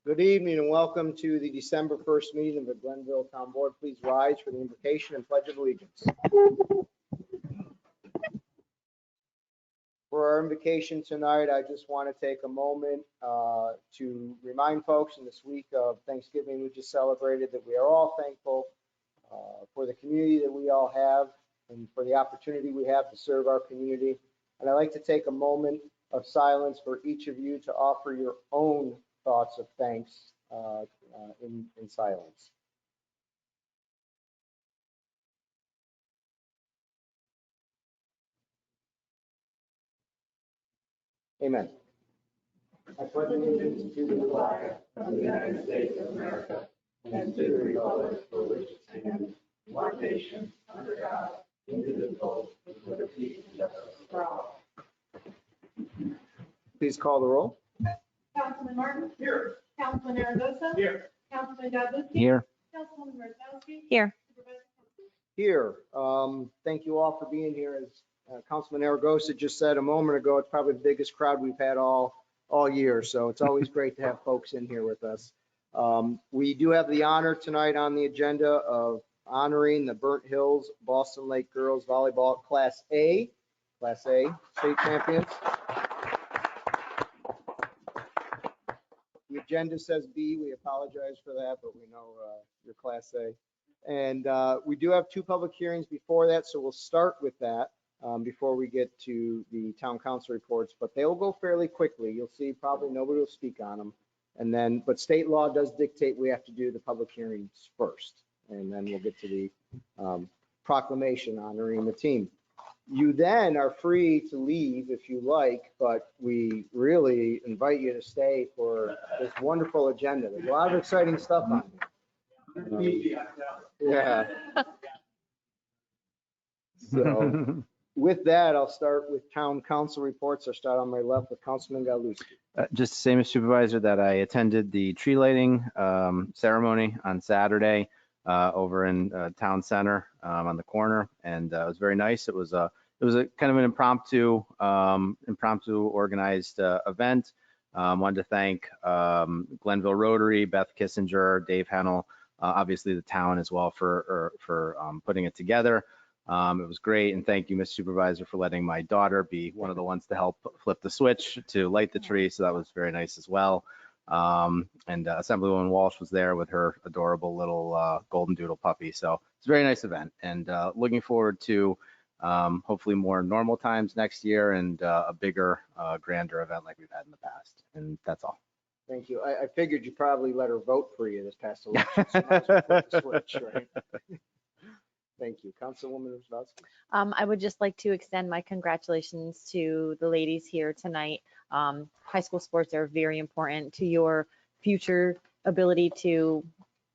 Good evening and welcome to the December 1st meeting of the Glenville Town Board. Please rise for the invocation and pledge of allegiance. For our invocation tonight, I just want to take a moment to remind folks in this week of Thanksgiving we just celebrated that we are all thankful for the community that we all have and for the opportunity we have to serve our community. And I'd like to take a moment of silence for each of you to offer your own thoughts of thanks in silence. Amen. I pledge allegiance to the flag of the United States of America and to the republic for which it stands, one nation, under God, indivisible, with liberty and justice for all. Please call the roll. Councilman Martin? Here. Councilman Aragosa? Here. Councilman Godlewski? Here. Councilwoman Marzowski? Here. Supervisor Thompson? Here. Thank you all for being here. As Councilman Aragosa just said a moment ago, it's probably the biggest crowd we've had all year. So it's always great to have folks in here with us. We do have the honor tonight on the agenda of honoring the Burnt Hills Boston Lake Girls Volleyball Class A state champions. The agenda says B. We apologize for that, but we know you're Class A. And we do have two public hearings before that, so we'll start with that before we get to the town council reports, but they will go fairly quickly. You'll see probably nobody will speak on them. And then, but state law does dictate we have to do the public hearings first, and then we'll get to the proclamation honoring the team. You then are free to leave if you like, but we really invite you to stay for this wonderful agenda. There's a lot of exciting stuff on here. Yeah. So with that, I'll start with town council reports. I'll start on my left with Councilman Godlewski. Just the same as Supervisor that I attended the tree lighting ceremony on Saturday over in Town Center on the corner, and it was very nice. It was a kind of an impromptu organized event. Wanted to thank Glenville Rotary, Beth Kissinger, Dave Hennel, obviously the town as well for putting it together. It was great, and thank you, Ms. Supervisor, for letting my daughter be one of the ones to help flip the switch to light the tree, so that was very nice as well. And Assemblywoman Walsh was there with her adorable little golden doodle puppy, so it's a very nice event, and looking forward to hopefully more normal times next year and a bigger, grander event like we've had in the past, and that's all. Thank you. I figured you probably let her vote for you this past election. So might as well flip the switch, right? Thank you. Councilwoman Marzowski. I would just like to extend my congratulations to the ladies here tonight. High school sports are very important to your future ability to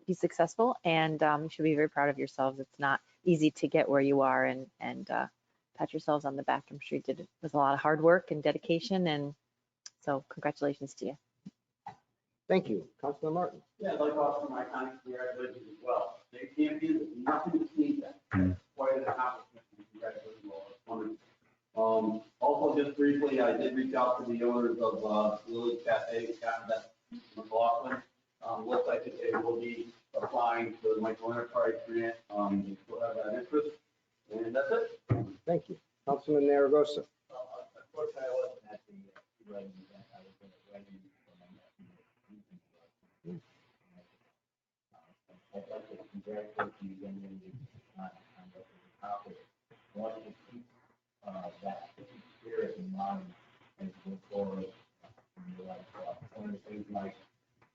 be successful, and you should be very proud of yourselves. It's not easy to get where you are, and pat yourselves on the back. I'm sure you did it with a lot of hard work and dedication, and so congratulations to you. Thank you. Councilman Martin. Yeah, I'd like to offer my kind congratulations as well. They can't do this, nothing to see that. Quite an accomplishment. Congratulations all. It's wonderful. Also, just briefly, I did reach out to the owners of Lily Cafe, that McLaughlin. Looks like they will be applying for the Michael Enterprise Grant. They still have that interest, and that's it. Thank you. Councilman Aragosa. Unfortunately, I wasn't at the writing event. I was in a writing I'd like to congratulate you again on what you accomplished. I want you to keep that spirit in mind as you go forward in your life. One of the things like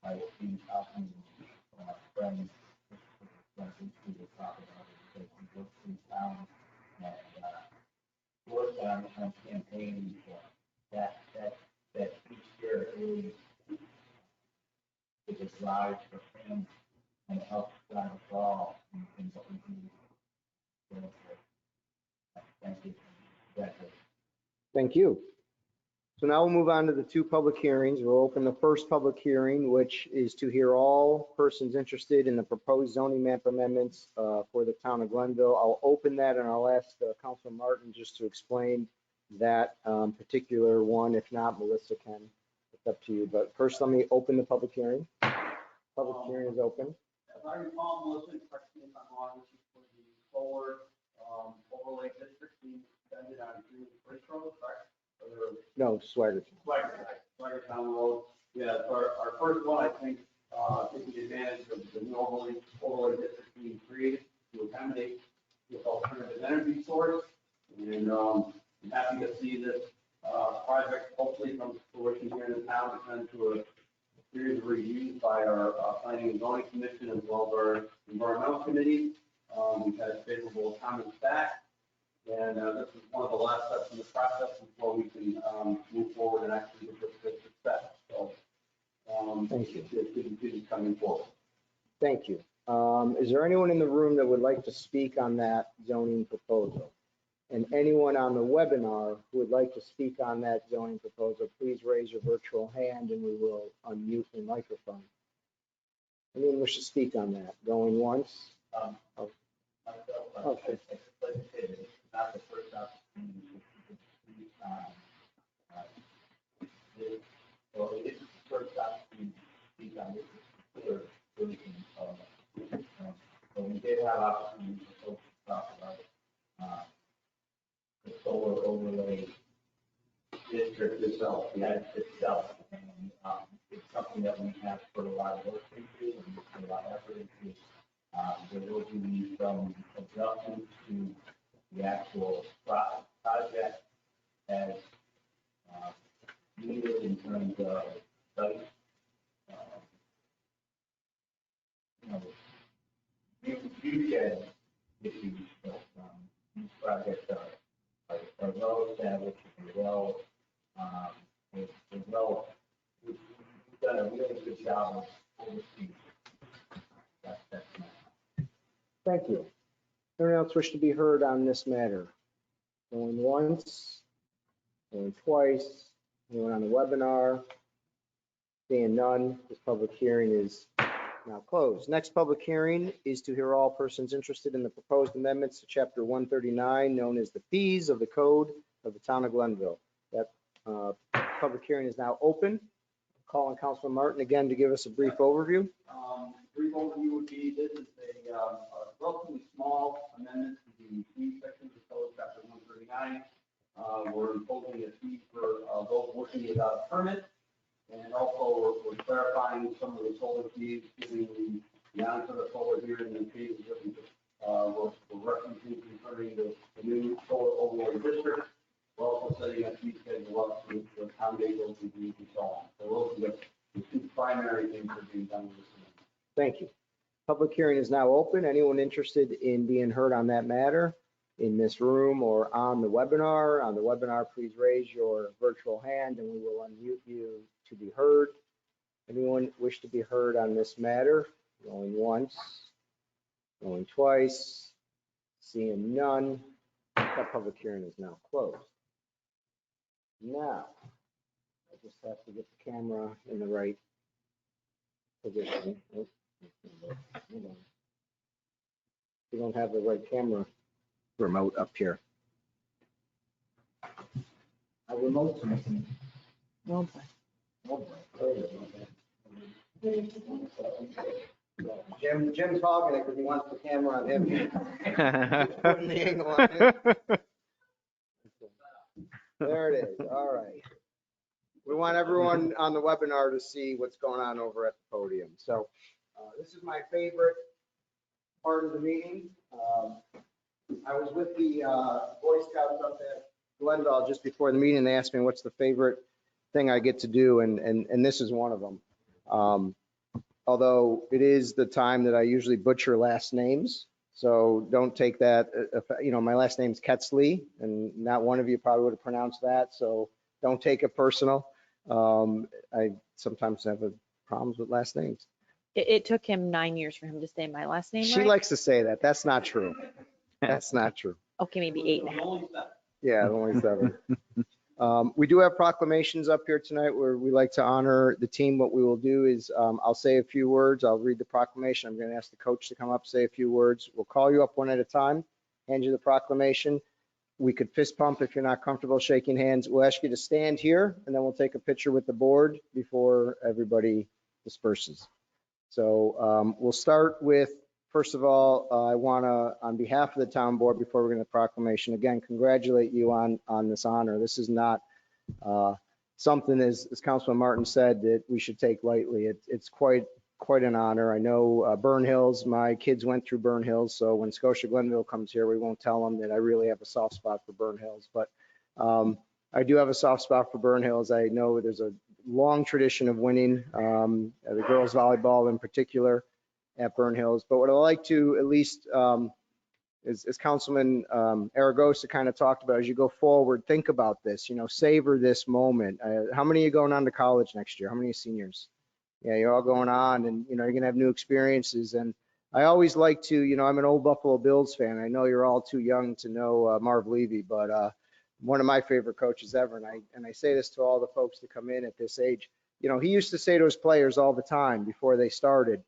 I will be talking to friends to the top about it because we work through town and work on campaigning for that each year really is a drive for families and help drive us all in what we do. Thank you. Thank you. So now we'll move on to the two public hearings. We'll open the first public hearing, which is to hear all persons interested in the proposed zoning map amendments for the town of Glenville. I'll open that and I'll ask Councilman Martin just to explain that particular one. If not, Melissa can. It's up to you, but first let me open the public hearing. Public hearing is open. If I recall, Melissa, correct me if I'm wrong, this is for the solar overlay district being extended on Green Bridge Road, correct? Or No, Swagger. Swaggertown Road. Yeah, our first one, I think, taking advantage of the new overlay district being created to accommodate with alternative energy source. And I'm happy to see this project hopefully come to fruition here in the town. It's been through a series of reviews by our planning and zoning commission as well as our environmental committee. We've had favorable comments back. And this is one of the last steps in the process before we can move forward and actually get this success. So Thank you. It's coming forward. Thank you. Is there anyone in the room that would like to speak on that zoning proposal? And anyone on the webinar who would like to speak on that zoning proposal, please raise your virtual hand and we will unmute your microphone. Anyone wish to speak on that? Going once? Okay. Not the first opportunity to speak on this. So it's the first opportunity to speak on this particular version of so we did have opportunities for folks to talk about the solar overlay district itself, the act itself. And it's something that we have put a lot of work into and put a lot of effort into. There will be some adjustments to the actual project as needed in terms of site. Viewshed issues, but these projects are well established and we've done a really good job of overseeing. That's my. Thank you. Anyone else wish to be heard on this matter? Going once, going twice, anyone on the webinar? Seeing none, this public hearing is now closed. Next public hearing is to hear all persons interested in the proposed amendments to Chapter 139, known as the fees of the Code of the Town of Glenville. That public hearing is now open. Calling Councilman Martin again to give us a brief overview. Brief overview would be, this is a relatively small amendment to the fee section of the code, chapter 139. We're imposing a fee for those working without a permit. And also we're clarifying some of the solar fees, giving the answer to solar here in the fees we're referencing concerning the new solar overlay district. We're also setting a fee schedule up to accommodate those reviews and so on. So those are the two primary things that are being done with this amendment. Thank you. Public hearing is now open. Anyone interested in being heard on that matter in this room or on the webinar? On the webinar, please raise your virtual hand and we will unmute you to be heard. Anyone wish to be heard on this matter? Going once, going twice, seeing none. That public hearing is now closed. Now, I just have to get the camera in the right position. Oh, hold on. We don't have the right camera remote up here. A remote missing. Well, Jim's hogging it because he wants the camera on him. Putting the angle on him. There it is. All right. We want everyone on the webinar to see what's going on over at the podium. So this is my favorite part of the meeting. I was with the Boy Scouts up at Glenville just before the meeting. They asked me what's the favorite thing I get to do, and this is one of them. Although it is the time that I usually butcher last names, so don't take that. My last name's Ketsley, and not one of you probably would have pronounced that, so don't take it personal. I sometimes have problems with last names. it took him 9 years for him to say my last name She right. likes to say that. That's not true. That's not true. Okay, maybe 8.5. Yeah, only 7. We do have proclamations up here tonight where we like to honor the team. What we will do is I'll say a few words. I'll read the proclamation. I'm going to ask the coach to come up, say a few words. We'll call you up one at a time, hand you the proclamation. we could fist pump if you're not comfortable shaking hands. We'll ask you to stand here and then we'll take a picture with the board before everybody disperses. So we'll start with, first of all, I want to, on behalf of the town board, before we're going to proclamation, again, congratulate you on this honor. This is not something, as Councilman Martin said, that we should take lightly. It's quite an honor. I know Burn Hills, my kids went through Burn Hills, so when Scotia Glenville comes here, we won't tell them that I really have a soft spot for Burn Hills, but I do have a soft spot for Burn Hills. I know there's a long tradition of winning, the girls volleyball in particular at Burn Hills. But what I'd like to at least, as Councilman Aragosa kind of talked about, as you go forward, think about this, savor this moment. How many of you going on to college next year? How many seniors? Yeah, you're all going on, and you're going to have new experiences. And I always like to, I'm an old Buffalo Bills fan. I know you're all too young to know Marv Levy, but one of my favorite coaches ever. And I say this to all the folks that come in at this age. He used to say to his players all the time before they started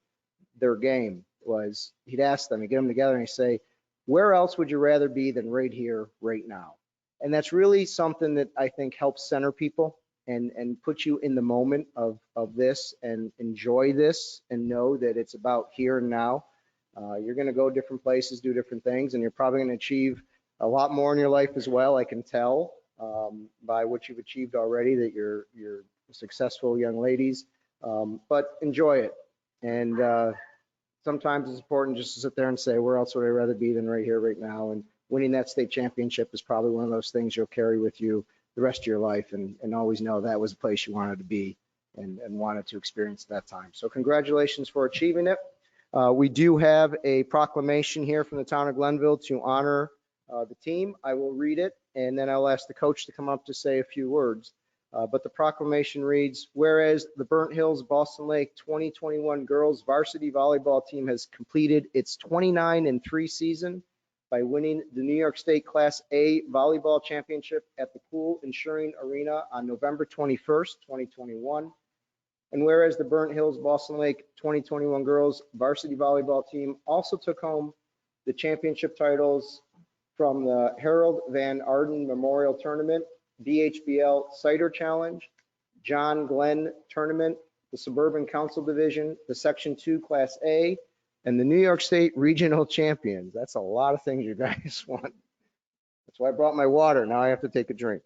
their game was, he'd ask them, he'd get them together and he'd say, where else would you rather be than right here, right now? And that's really something that I think helps center people and put you in the moment of this and enjoy this and know that it's about here and now. You're going to go different places, do different things, and you're probably going to achieve a lot more in your life as well. I can tell by what you've achieved already that you're successful young ladies, but enjoy it. And sometimes it's important just to sit there and say, where else would I rather be than right here, right now? And winning that state championship is probably one of those things you'll carry with you the rest of your life and always know that was a place you wanted to be and wanted to experience at that time. So congratulations for achieving it. We do have a proclamation here from the town of Glenville to honor the team. I will read it and then I'll ask the coach to come up to say a few words. But the proclamation reads, whereas the Burnt Hills Boston Lake 2021 girls varsity volleyball team has completed its 29-3 season by winning the New York State Class A volleyball championship at the Pool Insuring Arena on November 21st, 2021. And whereas the Burnt Hills Boston Lake 2021 girls varsity volleyball team also took home the championship titles from the Harold Van Arden Memorial Tournament, BHBL Cider Challenge, John Glenn Tournament, the Suburban Council Division, the Section 2 Class A, and the New York State Regional Champions. That's a lot of things you guys want. That's why I brought my water. Now I have to take a drink.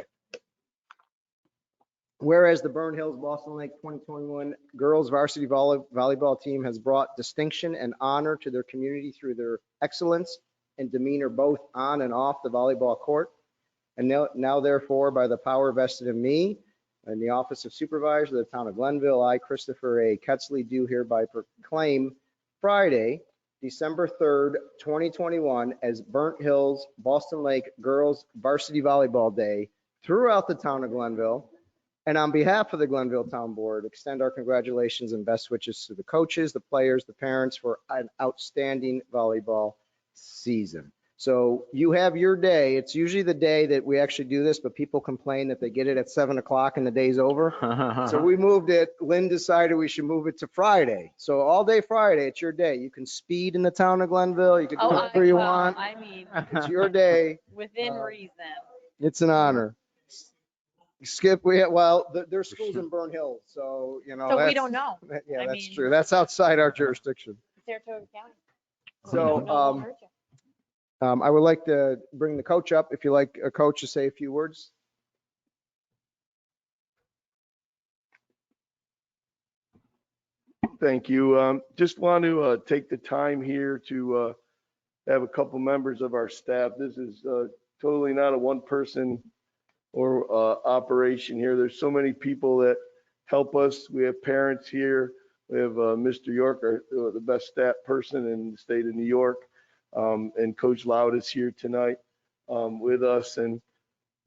Whereas the Burn Hills Boston Lake 2021 girls varsity volleyball team has brought distinction and honor to their community through their excellence and demeanor both on and off the volleyball court. And now therefore, by the power vested in me and the Office of Supervisor of the Town of Glenville, I, Christopher A. Ketzley, do hereby proclaim Friday, December 3rd, 2021 as Burnt Hills Boston Lake Girls Varsity Volleyball Day throughout the town of Glenville. And on behalf of the Glenville Town Board, extend our congratulations and best wishes to the coaches, the players, the parents for an outstanding volleyball season. So you have your day. It's usually the day that we actually do this, but people complain that they get it at 7 o'clock and the day's over. So we moved it. Lynn decided we should move it to Friday. So all day Friday, it's your day. You can speed in the town of Glenville. You can do whatever you want. I mean, It's your day. within reason. It's an honor. Skip, there's schools in Burn Hills, so, So we that's- don't know. Yeah, I that's mean- true. That's outside our jurisdiction. Saratoga County. So, No one heard you. I would like to bring the coach up, if you like a coach to say a few words. Thank you. Just want to take the time here to have a couple members of our staff. This is totally not a one-person or operation here. There's so many people that help us. We have parents here. We have Mr. York, the best staff person in the state of New York, and Coach Loud is here tonight with us.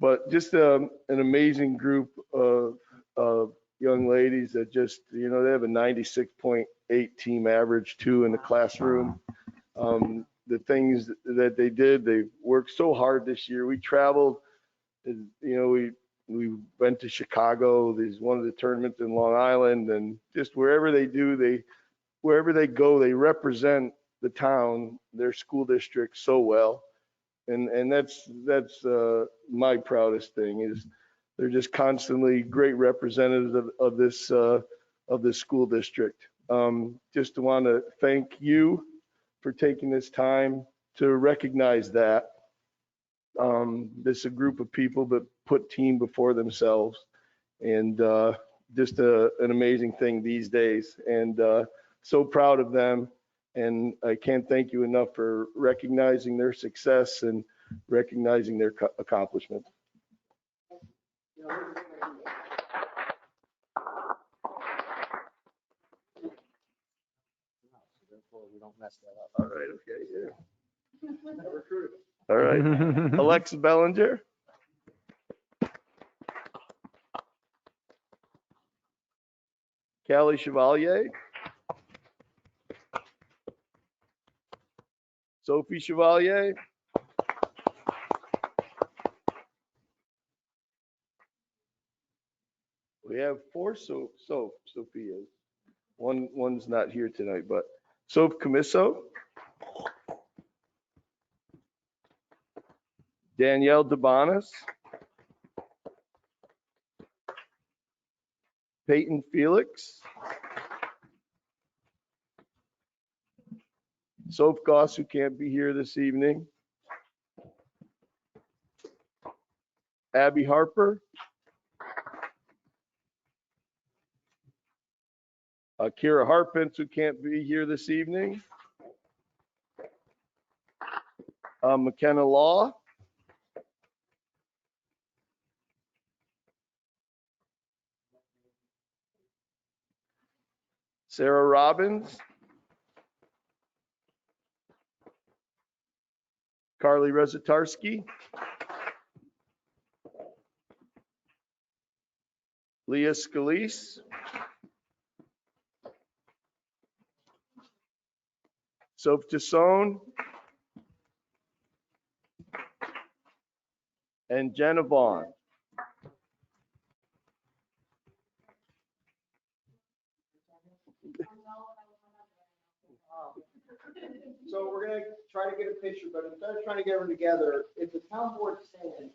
But just an amazing group of young ladies that just, they have a 96.8 team average too in the classroom. The things that they did, they worked so hard this year. We traveled, we went to Chicago. There's one of the tournaments in Long Island, and just wherever they go, they represent the town, their school district so well. And that's my proudest thing is they're just constantly great representatives of this school district. Just to want to thank you for taking this time to recognize that. This is a group of people that put team before themselves, and just an amazing thing these days. And so proud of them. And I can't thank you enough for recognizing their success and recognizing their accomplishments. Therefore, we don't mess that up. All right, okay, yeah. All right, Alexa Bellinger. Callie Chevalier. Sophie Chevalier. We have four Sophias. One's not here tonight, but Soph Camiso. Danielle DeBonis. Peyton Felix. Soph Goss, who can't be here this evening. Abby Harper. Kira Harpence, who can't be here this evening. McKenna Law. Sarah Robbins. Carly Rezatarski. Leah Scalise. Soph Tassone. And Jenna Vaughn. So we're gonna try to get a picture, but instead of trying to get them together, if the town board stands.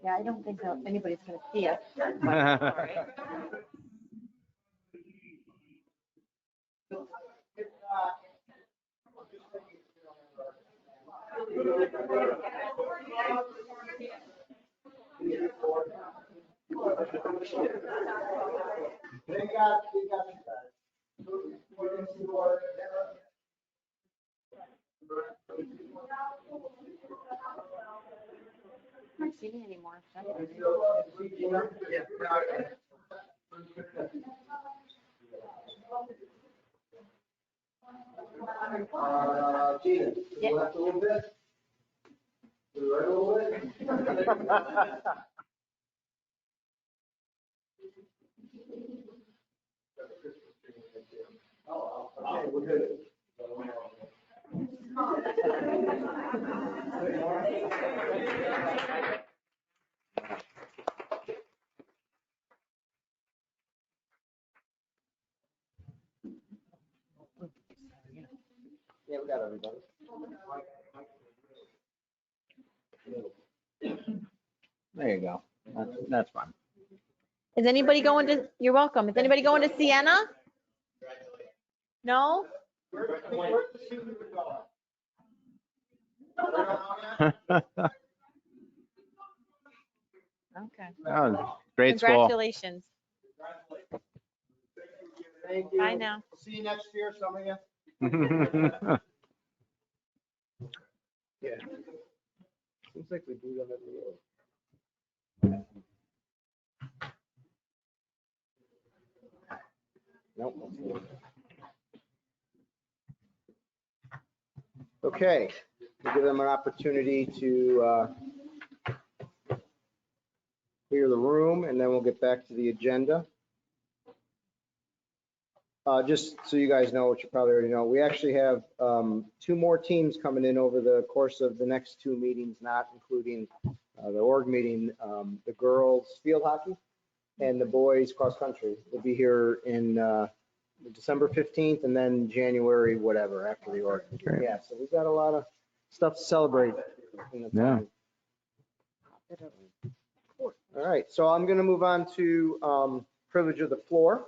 Yeah, I don't think that anybody's going to see us. They got you guys. I don't see me anymore. Gina, Yeah. you left a little bit? You right a little bit? Okay, we're good. Yeah, we got everybody. There you go. That's fine. Is anybody going to, you're welcome. Is anybody going to Sienna? No? Okay. Oh, great school. Congratulations. Thank you. Bye now. We'll see you next year, some of you. Yeah. Seems like we do them every year. Nope. Okay, we'll give them an opportunity to clear the room, and then we'll get back to the agenda. Just so you guys know, what you probably already know, we actually have two more teams coming in over the course of the next two meetings, not including the org meeting. The girls field hockey and the boys cross country will be here in December 15th and then January, whatever, after the org. Great. Yeah, so we've got a lot of stuff to celebrate. in the Yeah. town. All right, so I'm going to move on to privilege of the floor.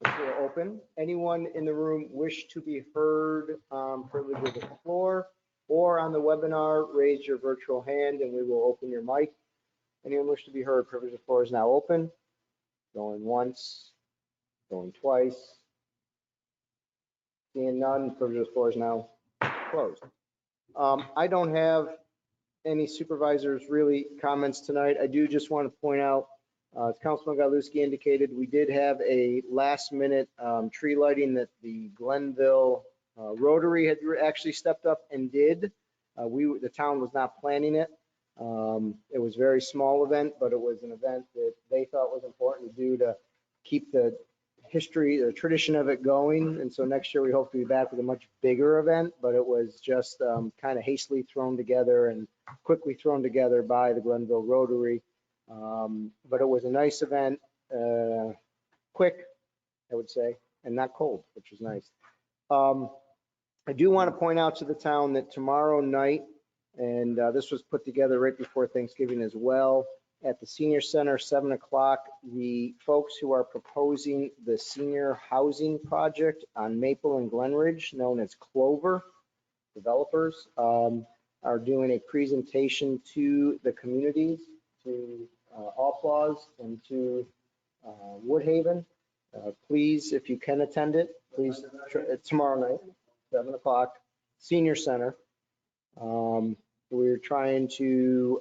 The floor open. Anyone in the room wish to be heard on privilege of the floor or on the webinar, raise your virtual hand and we will open your mic. Anyone wish to be heard? Privilege of the floor is now open. Going once, going twice. Seeing none, privilege of the floor is now closed. I don't have any supervisors really comments tonight. I do just want to point out, as Councilman Galuski indicated, we did have a last minute tree lighting that the Glenville Rotary had actually stepped up and did. The town was not planning it. It was a very small event, but it was an event that they thought was important to do to keep the history, the tradition of it going. And so next year we hope to be back with a much bigger event, but it was just kind of hastily thrown together and quickly thrown together by the Glenville Rotary. But it was a nice event, quick, I would say, and not cold, which was nice. I do want to point out to the town that tomorrow night, and this was put together right before Thanksgiving as well, at the Senior Center, 7 o'clock, the folks who are proposing the senior housing project on Maple and Glenridge, known as Clover developers, are doing a presentation to the communities, to Applause and to Woodhaven. Please, if you can attend it, please, tomorrow night, 7 o'clock, Senior Center. We're trying to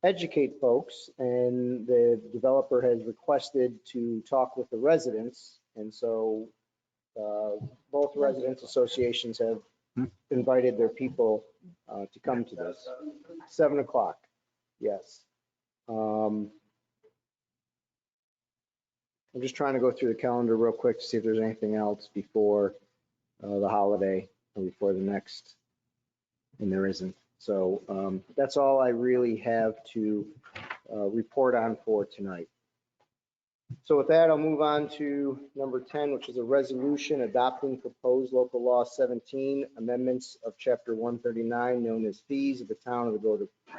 educate folks, and the developer has requested to talk with the residents. And so both residents associations have invited their people to come to this. 7 o'clock, yes. I'm just trying to go through the calendar real quick to see if there's anything else before the holiday or before the next, and there isn't. So that's all I really have to report on for tonight. So with that, I'll move on to number 10, which is a resolution adopting proposed local law 17 amendments of chapter 139 known as fees of the town of the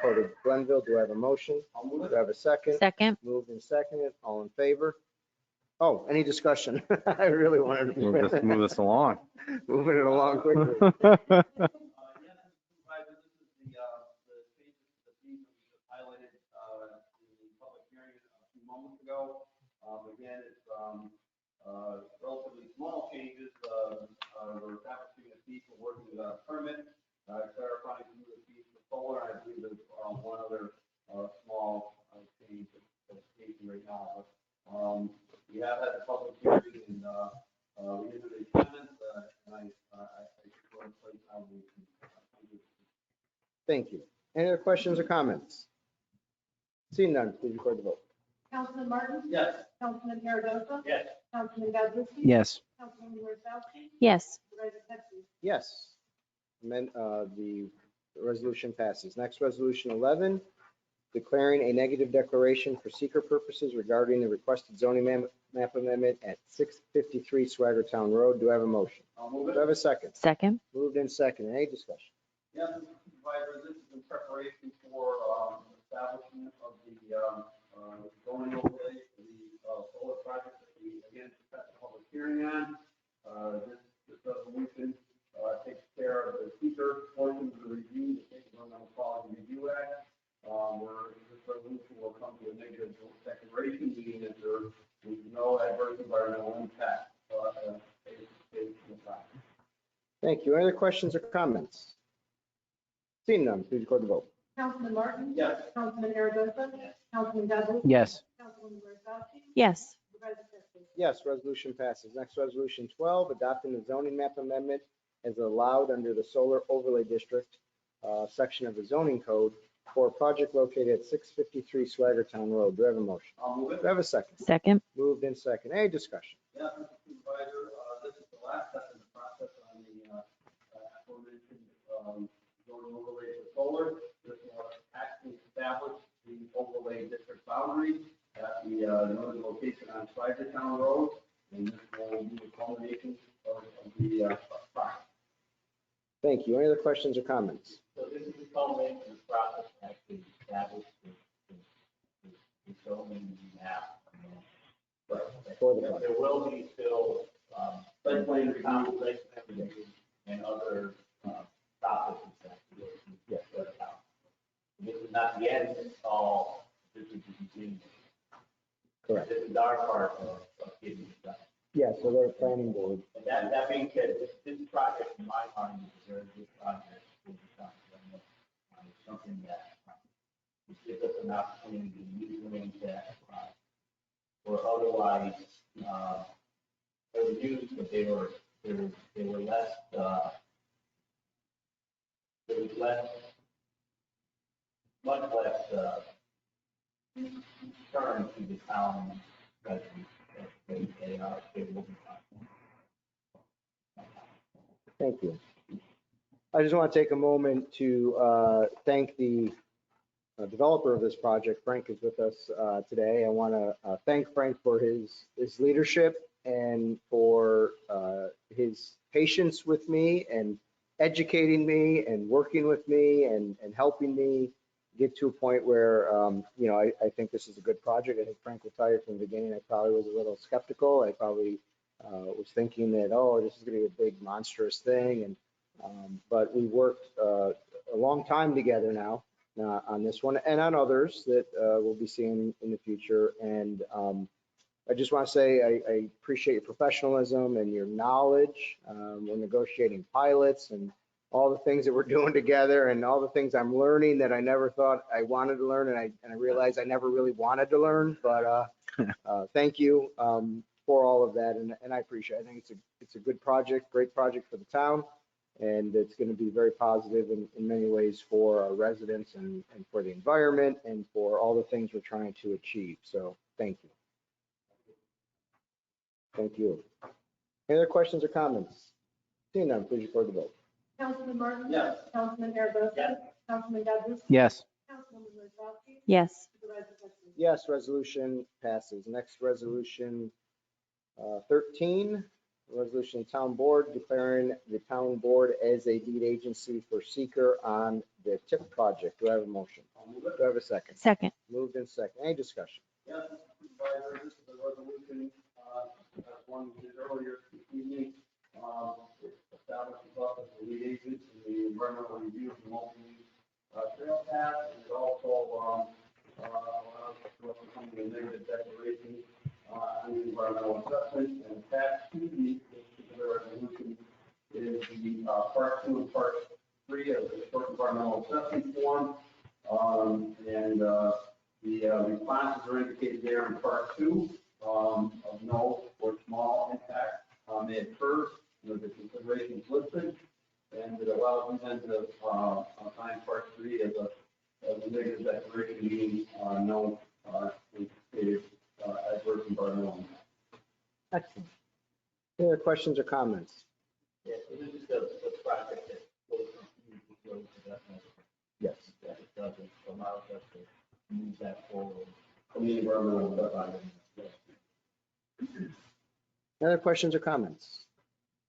Code of Glenville. Do I have a motion? Do I have a second? Second. Moved and seconded. All in favor? Oh, any discussion? I really wanted to Move this along. moving it along quickly. Yes, Supervisor, this is the changes to the fees that we just highlighted in the public hearing a few moments ago. Again, it's relatively small changes. We're establishing a fee for working without a permit, clarifying some of the fees for solar. I believe there's one other small change that's taken right now. But we have had the public hearing and we did the amendments and I sort of place how we can. Thank you. Any other questions or comments? Seeing none, please record the vote. Councilman Martin? Yes. Councilman Aragosa? Yes. Councilman Gazarovski? Yes. Councilman Wozzowski? Yes. Supervisor Pettsley? Yes. The resolution passes. Next, resolution 11, declaring a negative declaration for seeker purposes regarding the requested zoning map amendment at 653 Swaggertown Road. Do I have a motion? I'll move Do it. I have a second? Second. Moved in second. Any discussion? Yes, Mr. Supervisor, this is in preparation for establishment of the zoning overlay for the solar project that we again set the public hearing on. This resolution takes care of the seeker portion of the review, the State Environmental Quality Review Act. Where this resolution will come to a negative declaration, meaning that there is no adverse environmental impact. Thank you. Any other questions or comments? Seeing none, please record the vote. Councilman Martin? Yes. Councilman Aragosa? Yes. Councilman Gazarovski? Yes. Councilman Wozzowski? Yes. Supervisor Pettsley? Yes, resolution passes. Next, resolution 12, adopting the zoning map amendment as allowed under the solar overlay district section of the zoning code for a project located at 653 Swaggertown Road. Do I have a motion? I'll move it. Do I have a second? Second. Moved in second. Any discussion? Yes, Mr. Supervisor, this is the last step in the process on the aforementioned zoning overlay for solar. This will actually establish the overlay district boundaries at the northern location on Swaggertown Road. And this will Thank you. Any other questions or comments? So this is the culmination of the process actually established the zoning map. But For the project. there will be still, site plan review and other, processes that we will Yes. set out. This is not the end, it's all, this is the beginning. Correct. This is our part of getting it done. Yeah, so they're a planning board. And that being said, this project, in my mind, is a very good project. It's something that gives us an opportunity to use things that were otherwise overused, but they were less. There was much less turn to the town that they are able to. Thank you. I just want to take a moment to thank the developer of this project. Frank is with us today. I want to thank Frank for his leadership and for his patience with me and educating me and working with me and helping me get to a point where, I think this is a good project. I think Frank will tell you from the beginning, I probably was a little skeptical. I probably was thinking that, oh, this is going to be a big monstrous thing. But we worked a long time together now on this one and on others that we'll be seeing in the future. And I just want to say I appreciate your professionalism and your knowledge. We're negotiating pilots and all the things that we're doing together and all the things I'm learning that I never thought I wanted to learn. And I realized I never really wanted to learn, but thank you for all of that. And I appreciate it. I think it's a good project, great project for the town. And it's going to be very positive in many ways for our residents and for the environment and for all the things we're trying to achieve. So thank you. Thank you. Any other questions or comments? Seeing none, please record the vote. Councilman Martin? Yes. Councilman Aragosa? Yes. Councilman Goodwin? Yes. Councilwoman Wozzachowski? Yes. Supervisor Pettsley? Yes, resolution passes. Next resolution 13, resolution town board declaring the town board as a lead agency for seeker on the TIP project. Do I have a motion? Do I have a second? Second. Moved in second. Any discussion? Yes, Mr. Supervisor, this is a resolution, as one we did earlier this evening, it establishes us as the lead agent in the environmental review of the multi trail path, and it also allows us to come to a negative declaration on the environmental assessment. And attached to this particular resolution is the part 2 and part 3 of the short environmental assessment form. The responses are indicated there in part 2 of no or small impact may occur. The considerations listed, and it allows me then to find part 3 as a negative declaration, meaning no anticipated adverse environmental impact. Excellent. Any other questions or comments? Yes, this is the project that goes from community growth to that measure. Yes. That it doesn't allow us to move that forward. From the environmental assessment. Any other questions or comments?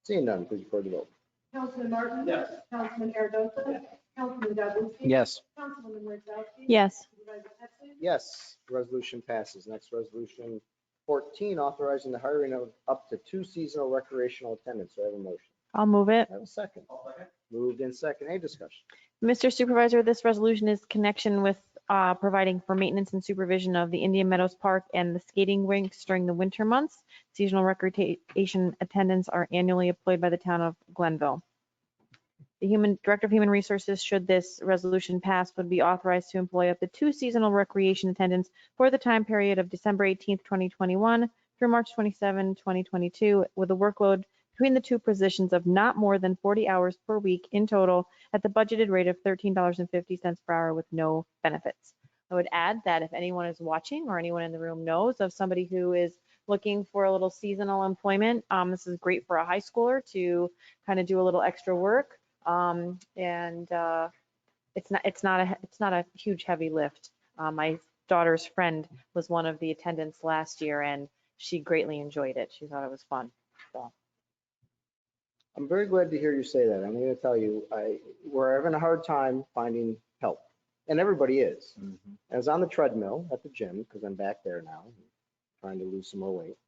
Seeing none, please record the vote. Councilman Martin? Yes. Councilman Aragosa? Councilman Goodwin? Yes. Councilwoman Wozzachowski? Yes. Supervisor Pettsley? Yes, resolution passes. Next resolution 14, authorizing the hiring of up to 2 seasonal recreational attendants. Do I have a motion? I'll move it. I have a second. Moved in second. Any discussion? Mr. Supervisor, this resolution is connection with providing for maintenance and supervision of the Indian Meadows Park and the skating rinks during the winter months. Seasonal recreation attendants are annually employed by the town of Glenville. The Director of Human Resources, should this resolution pass, would be authorized to employ up to 2 seasonal recreation attendants for the time period of December 18th, 2021 through March 27, 2022, with a workload between the 2 positions of not more than 40 hours per week in total at the budgeted rate of $13.50 per hour with no benefits. I would add that if anyone is watching or anyone in the room knows of somebody who is looking for a little seasonal employment, this is great for a high schooler to kind of do a little extra work. It's not a huge heavy lift. My daughter's friend was one of the attendants last year and she greatly enjoyed it. She thought it was fun. So. I'm very glad to hear you say that. I'm going to tell you, we're having a hard time finding help, and everybody is. I was on the treadmill at the gym because I'm back there now, trying to lose some more weight.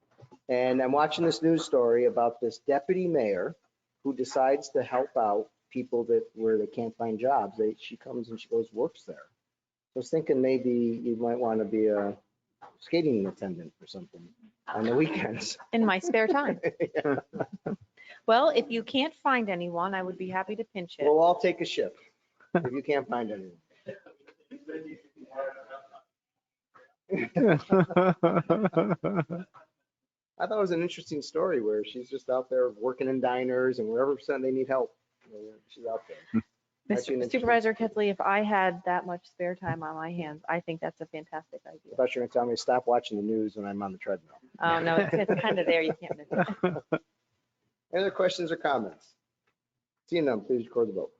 And I'm watching this news story about this deputy mayor who decides to help out people where they can't find jobs. She comes and she goes, works there. So I was thinking maybe you might want to be a skating attendant or something on the weekends. In my spare time. Yeah. Well, if you can't find anyone, I would be happy to pinch it. We'll all take a shift if you can't find anyone. I thought it was an interesting story where she's just out there working in diners and wherever they need help, she's out there. Actually, an interesting- Supervisor Ketley, if I had that much spare time on my hands, I think that's a fantastic I idea. thought you were going to tell me to stop watching the news when I'm on the treadmill. Oh, no, it's kind of there. You can't miss it. Any other questions or comments? Seeing none, please record the vote.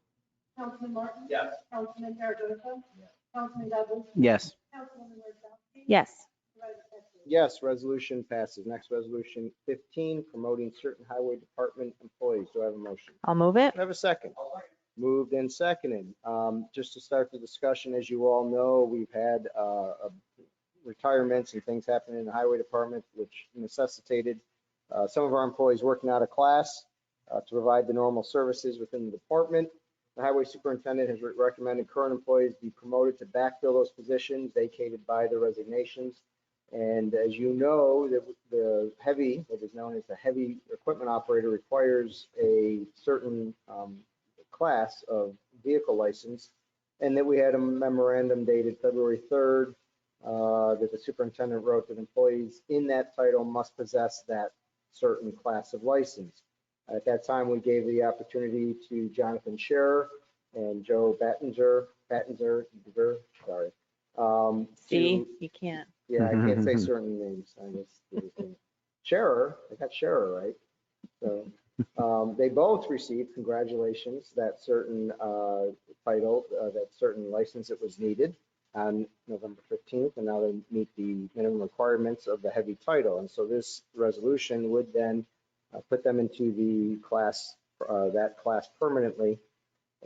Councilman Martin? Yes. Councilman Aragosa? Yes. Councilman Douglas? Yes. Councilwoman Wozzachowski? Yes. Supervisor Pettsley? Yes, resolution passes. Next resolution 15, promoting certain highway department employees. Do I have a motion? I'll move it. Do I have a second? Moved and seconded. Just to start the discussion, as you all know, we've had retirements and things happening in the highway department, which necessitated some of our employees working out of class to provide the normal services within the department. The highway superintendent has recommended current employees be promoted to backfill those positions vacated by the resignations. And as you know, the heavy, what is known as the heavy equipment operator, requires a certain class of vehicle license, and that we had a memorandum dated February 3rd that the superintendent wrote that employees in that title must possess that certain class of license. At that time, we gave the opportunity to Jonathan Scherer and Joe Battinger, sorry. See, you can't. Yeah, I can't say certain names. I just Scherer, I got Scherer right. So they both received congratulations, that certain title, that certain license that was needed on November 15th, and now they meet the minimum requirements of the heavy title. And so this resolution would then put them into the class, that class permanently.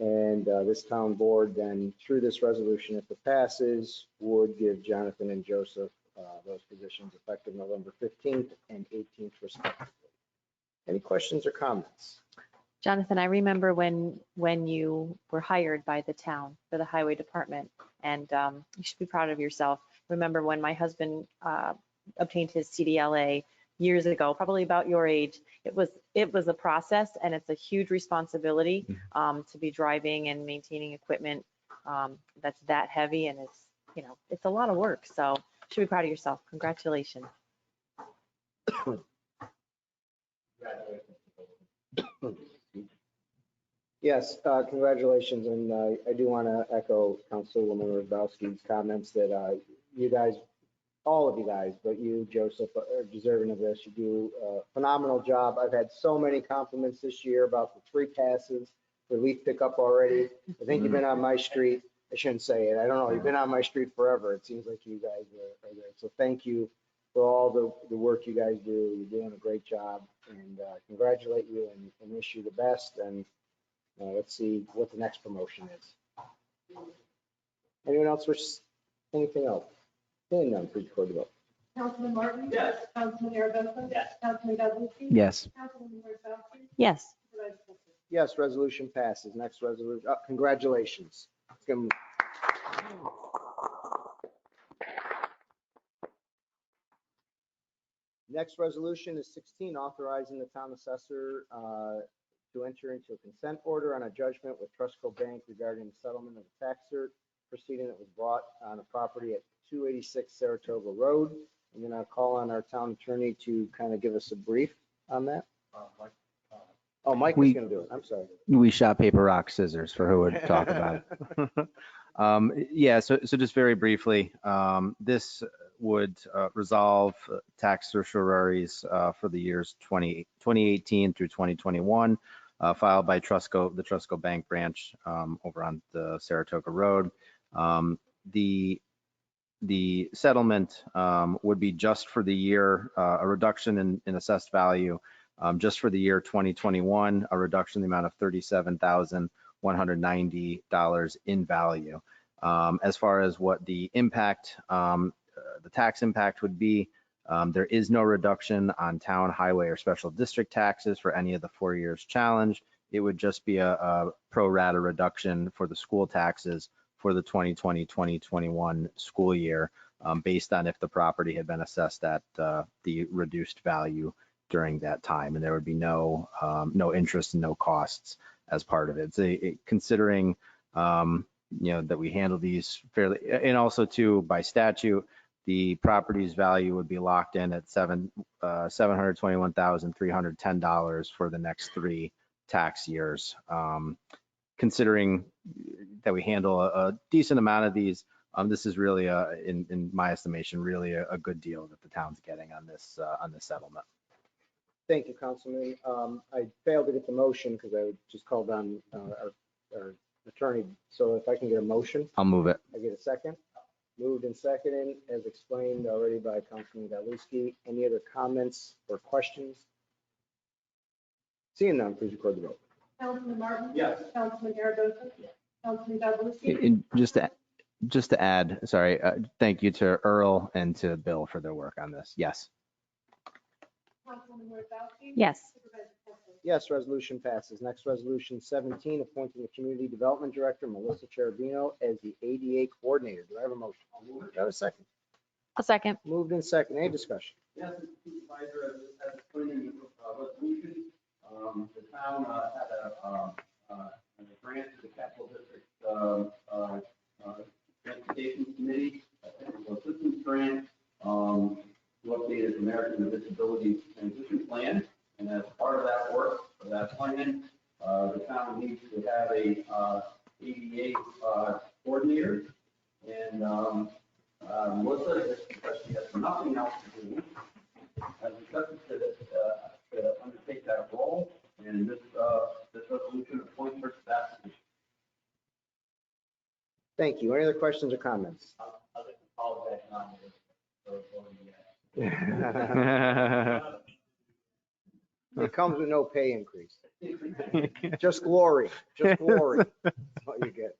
And this town board then, through this resolution, if it passes, would give Jonathan and Joseph those positions effective November 15th and 18th respectively. Any questions or comments? Jonathan, I remember when you were hired by the town for the highway department, and you should be proud of yourself. Remember when my husband obtained his CDLA years ago, probably about your age. It was a process, and it's a huge responsibility to be driving and maintaining equipment that's that heavy, and it's a lot of work. So you should be proud of yourself. Congratulations. Yes, congratulations, and I do want to echo Councilwoman Wozzachowski's comments that you guys, all of you guys, but you, Joseph, are deserving of this. You do a phenomenal job. I've had so many compliments this year about the 3 passes for leaf pickup already. I think you've been on my street. I shouldn't say it. I don't know. You've been on my street forever. It seems like you guys are there. So thank you for all the work you guys do. You're doing a great job, and congratulate you and wish you the best. And let's see what the next promotion is. Anyone else wish anything else? Seeing none, please record the vote. Councilman Martin? Yes. Councilman Aragosa? Yes. Councilman Douglas? Yes. Councilwoman Wozzachowski? Yes. Supervisor Pettsley? Yes, resolution passes. Next resolution, congratulations. Let's give 'em- Next resolution is 16, authorizing the town assessor to enter into a consent order on a judgment with Trustco Bank regarding the settlement of a tax cert proceeding that was brought on a property at 286 Saratoga Road. I'm going to call on our town attorney to kind of give us a brief on that. Oh, Mike was going to do it. I'm sorry. We shot paper, rock, scissors for who would talk about it. Yeah, so just very briefly, this would resolve tax certiorari's for the years 2018 through 2021, filed by Trustco, the Trustco Bank branch over on the Saratoga Road. The settlement would be just for the year, a reduction in assessed value Just for the year 2021, a reduction in the amount of $37,190 in value. As far as what the impact, the tax impact would be, there is no reduction on town, highway, or special district taxes for any of the 4 years challenged. It would just be a pro rata reduction for the school taxes for the 2020-2021 school year, based on if the property had been assessed at the reduced value during that time. And there would be no interest and no costs as part of it. So considering, that we handle these fairly, and also too, by statute, the property's value would be locked in at $721,310 for the next 3 tax years. Considering that we handle a decent amount of these, this is really, in my estimation, really a good deal that the town's getting on this settlement. Thank you, Councilman. I failed to get the motion because I just called on our attorney. So if I can get a motion, I'll move it. I get a second. Moved and seconded, as explained already by Councilman Galuski. Any other comments or questions? Seeing none, please record the vote. Councilman Martin? Yes. Councilman Aragosa? Councilman Zaborski? And just to add, sorry, thank you to Earl and to Bill for their work on this. Yes. Councilwoman Wozzowski? Yes. Supervisor Tussin? Yes, resolution passes. Next, resolution 17, appointing the Community Development Director, Melissa Cherubino, as the ADA Coordinator. Do I have a motion? Do I have a second? A second. Moved and second. Any discussion? Yes, Mr. Supervisor, as explained in the resolution, the town had a grant to the Capital District Transportation Committee, a technical assistance grant, to update its American with Disabilities Transition Plan. And as part of that work, for that plan, the town needs to have a ADA coordinator. And Melissa, because she has nothing else to do, has accepted to undertake that role. And this resolution appoints her to that position. Thank you. Any other questions or comments? I'd like to apologize on this for voting yes. It comes with no pay increase. Just glory, just glory. That's all you get.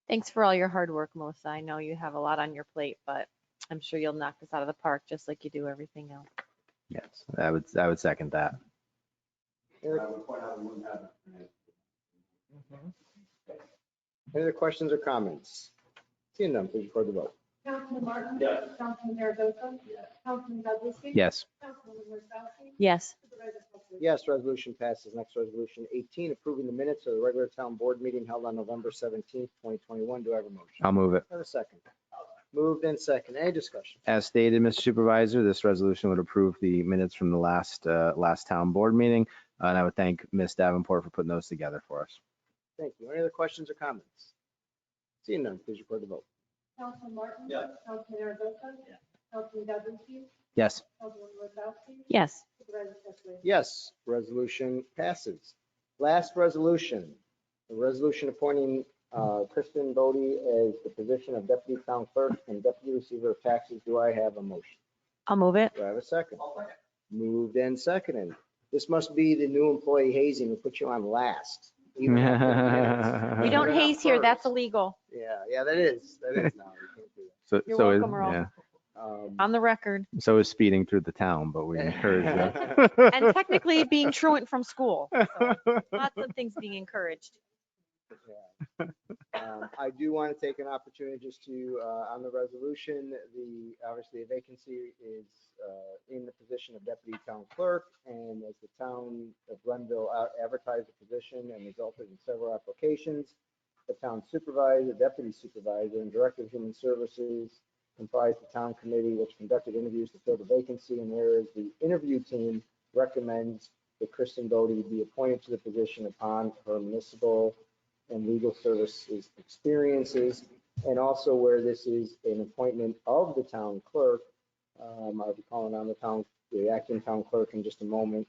Thanks for all your hard work, Melissa. I know you have a lot on your plate, but I'm sure you'll knock this out of the park just like you do everything else. Yes, I would second that. I would point out we wouldn't have it. Any other questions or comments? Seeing none, please record the vote. Councilman Martin? Yes. Councilman Aragosa? Councilman Zaborski? Yes. Councilwoman Wozzowski? Yes. Supervisor Tussin? Yes, resolution passes. Next, resolution 18, approving the minutes of the regular town board meeting held on November 17th, 2021. Do I have a motion? I'll move it. I have a second. Moved and second. Any discussion? As stated, Mr. Supervisor, this resolution would approve the minutes from the last town board meeting. And I would thank Ms. Davenport for putting those together for us. Thank you. Any other questions or comments? Seeing none, please record the vote. Councilman Martin? Yes. Councilman Aragosa? Yes. Councilman Zaborski? Yes. Councilwoman Wozzowski? Yes. Supervisor Tussin? Yes, resolution passes. Last resolution, a resolution appointing Kristen Bodie as the position of Deputy Town Clerk and Deputy Receiver of Taxes. Do I have a motion? I'll move it. Do I have a second? Moved and seconded. This must be the new employee hazing who put you on last. even after minutes. We don't You're not haze here. That's first. illegal. Yeah, that is now. You can't do So, You're so welcome, Earl. yeah. that. On the record. So is speeding through the town, but we encourage you. And technically being truant from school. So lots of things being encouraged. Yeah. I do want to take an opportunity just to, on the resolution, obviously a vacancy is in the position of deputy town clerk, and as the town of Glenville advertised the position and resulted in several applications, the town supervisor, deputy supervisor, and director of human services comprised the town committee which conducted interviews to fill the vacancy, and whereas the interview team recommends that Kristen Bodie be appointed to the position upon her municipal and legal services experiences, and also where this is an appointment of the town clerk. I'll be calling on the acting town clerk in just a moment.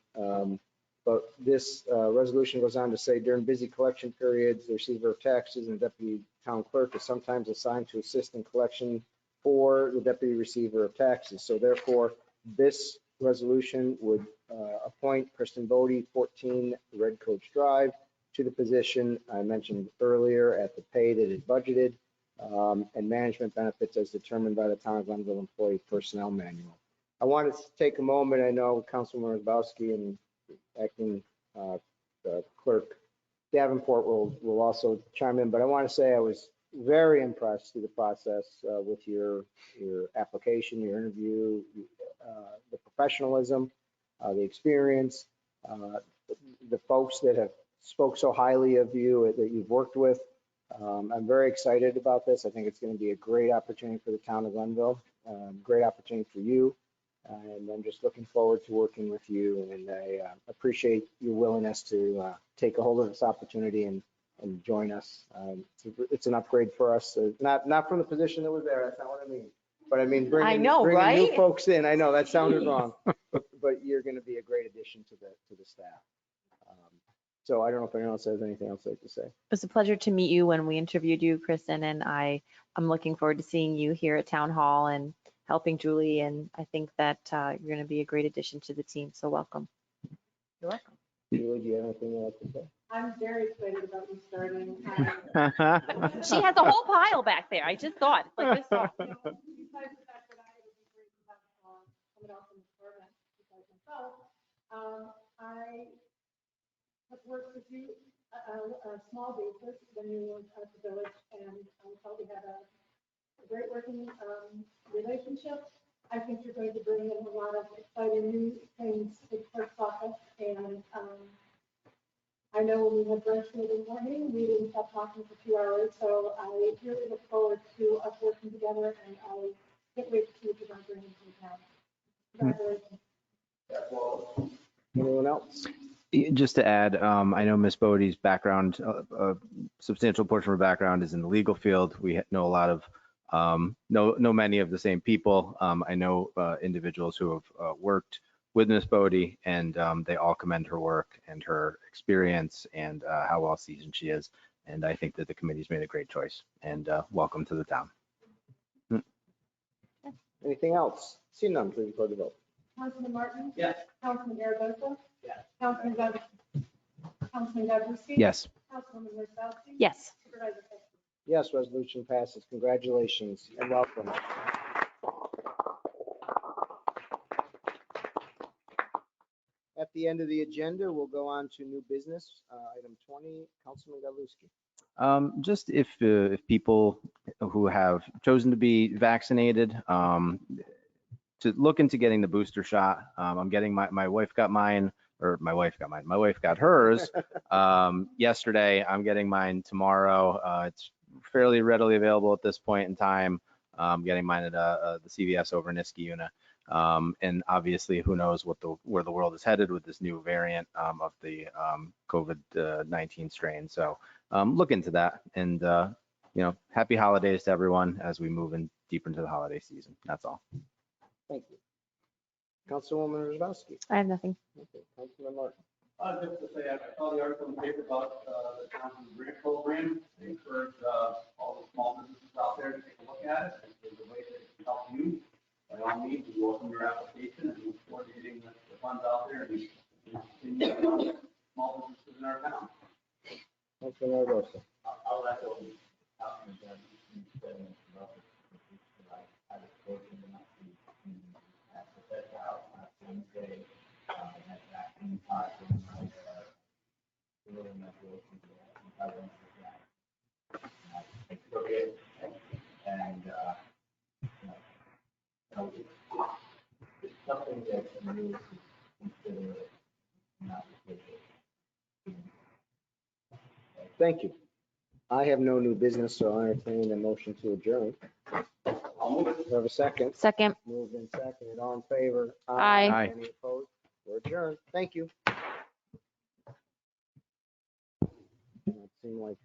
But this resolution goes on to say during busy collection periods, the receiver of taxes and deputy town clerk is sometimes assigned to assist in collection for the deputy receiver of taxes. So therefore, this resolution would appoint Kristen Bodie, 14 Red Coach Drive, to the position I mentioned earlier at the pay that is budgeted, and management benefits as determined by the Town of Glenville Employee Personnel Manual. I wanted to take a moment. I know Councilman Rosbowski and Acting Clerk Davenport will also chime in, but I want to say I was very impressed through the process with your application, your interview, the professionalism, the experience, the folks that have spoke so highly of you that you've worked with. I'm very excited about this. I think it's going to be a great opportunity for the town of Glenville, great opportunity for you. And I'm just looking forward to working with you, and I appreciate your willingness to take a hold of this opportunity and join us. It's an upgrade for us, not from the position that was there, that's not what I mean. But I mean, bringing new right? folks in. I know that sounded wrong, but you're going to be a great addition to the staff. So I don't know if anyone else has anything else they'd like to say. It was a pleasure to meet you when we interviewed you, Kristen, and I'm looking forward to seeing you here at Town Hall and helping Julie, and I think that you're going to be a great addition to the team, so welcome. You're welcome. Julie, do you have anything you'd like to say? I'm very excited about you starting. She has a whole pile back there, I just thought, like this tall. Besides the fact that I would be great to have someone else in the department besides myself, I have worked with you a small basis when you were at the village, and I thought we had a great working relationship. I think you're going to bring in a lot of exciting new things to the clerk's office, and I know when we had brunch in the morning, we didn't stop talking for 2 hours, so I really look forward to us working together, and I can't wait to see what you're going to bring into the town. Congratulations. Anyone else? Just to add, I know Ms. Bodie's background, a substantial portion of her background is in the legal field. We know a lot of, know many of the same people. I know individuals who have worked with Ms. Bodie, and they all commend her work and her experience and how well seasoned she is. And I think that the committee's made a great choice, and welcome to the town. Anything else? See none, please record the vote. Councilman Martin? Yes. Councilman Aragosa? Yes. Councilman Godzewski? Yes. Councilwoman Wozzowski? Yes. Supervisor Pettsley? Yes, resolution passes. Congratulations and welcome. At the end of the agenda, we'll go on to new business. Item 20, Councilman Godlewski. Just if people who have chosen to be vaccinated, to look into getting the booster shot. I'm getting my wife got mine, or my wife got hers yesterday. I'm getting mine tomorrow. It's fairly readily available at this point in time. I'm getting mine at the CVS over in Niskayuna. And obviously, who knows where the world is headed with this new variant of the COVID-19 strain. So look into that, and happy holidays to everyone as we move in deeper into the holiday season. That's all. Thank you. Councilwoman Rosbowski. I have nothing. Okay, Councilman Martin. Just to say, I saw the article in the paper about the town's grant program. They encourage all the small businesses out there to take a look at it. If there's a way that it can help you, by all means, we welcome your application and look forward to getting the funds out there and continue to small businesses in our town. Councilman Aragosa. I'll echo Councilman Godzewski. I was fortunate enough to access that out on Wednesday. And that in part in my really not working I went with that. I took it and it's something that you really consider not to take it. Thank you. I have no new business, so I'll entertain a motion to adjourn. I'll move it. Do I have a second? Second. Moved and seconded. All in favor? Aye. Aye. Any opposed? We're adjourned. Thank you. It seemed like